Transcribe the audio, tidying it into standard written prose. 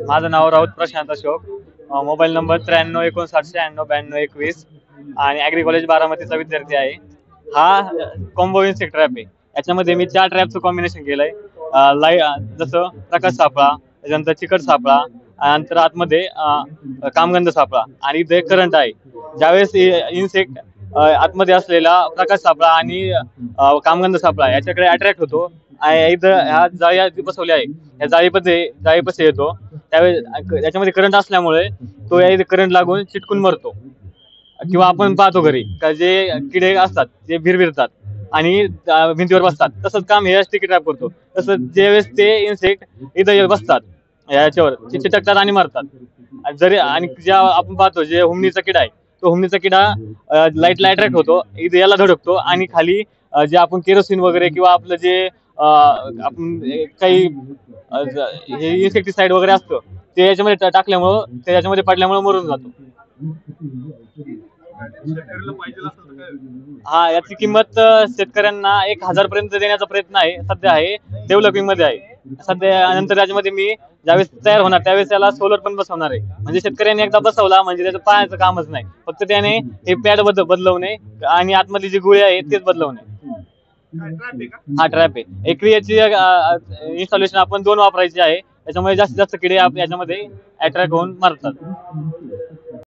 माझं नाव Raut Prashant Ashok. Mobile number 93 59 96 92 21 आणि ॲग्री कॉलेज बारामतीचा विद्यार्थी आहे. हा कॉम्बो इन्सेक्ट ट्रॅप आहे. याच्यामध्ये मी 4 ट्रॅपचं कॉम्बिनेशन केलंय. जसं प्रकाश सापळा, त्याच्यानंतर चिकट सापळा, नंतर आतमध्ये कामगंध सापळा आणि इथे करंट आहे. ज्यावेळेस इन्सेक्ट आतमध्ये असलेला प्रकाश सापळा आणि कामगंध सापळा याच्याकडे अट्रॅक्ट होतो. इथं ह्या जाळी बसवल्या आहे, या जाळीपाशी येतो. त्यावेळेस याच्यामध्ये करंट असल्यामुळे तो या करंट लागून चिटकून मरतो. किंवा आपण पाहतो घरी का जे किडे असतात जे भिरभिरतात आणि भिंतीवर बसतात, तसंच काम हे स्टिकी ट्रॅप करतो. तसंच ज्यावेळेस ते इन्सेक्ट इथं बसतात याच्यावर चिटकतात आणि मरतात. जरी आणि ज्या आपण पाहतो जे हुमणीचा किडा आहे, तो हुमणीचा किडा लाईटला अट्रॅक्ट होतो, इथे याला धडकतो आणि खाली जे आपण केरोसिन वगैरे किंवा आपलं जे आपण काही हे इन्सेक्टिसाइड वगैरे असतं ते याच्यामध्ये टाकल्यामुळं ते याच्यामध्ये पडल्यामुळे मरून जातो. हा, याची किंमत शेतकऱ्यांना 1000 पर्यंत देण्याचा प्रयत्न आहे. सध्या आहे डेव्हलपिंग मध्ये आहे. सध्या नंतर याच्यामध्ये मी ज्यावेळेस तयार होणार त्यावेळेस याला सोलर पण बसवणार आहे. म्हणजे शेतकऱ्यांनी एकदा बसवला म्हणजे त्याचं पाहायचं कामच नाही, फक्त त्याने हे पॅड बदलवणे आणि आतमधली जी गुळी आहे तेच बदलवणे. हा ट्रॅप आहे. एकरी याची इन्स्टॉलेशन आपण 2 वापरायची आहे. त्याच्यामुळे जास्तीत जास्त किडे याच्यामध्ये अट्रॅक्ट होऊन मरतात.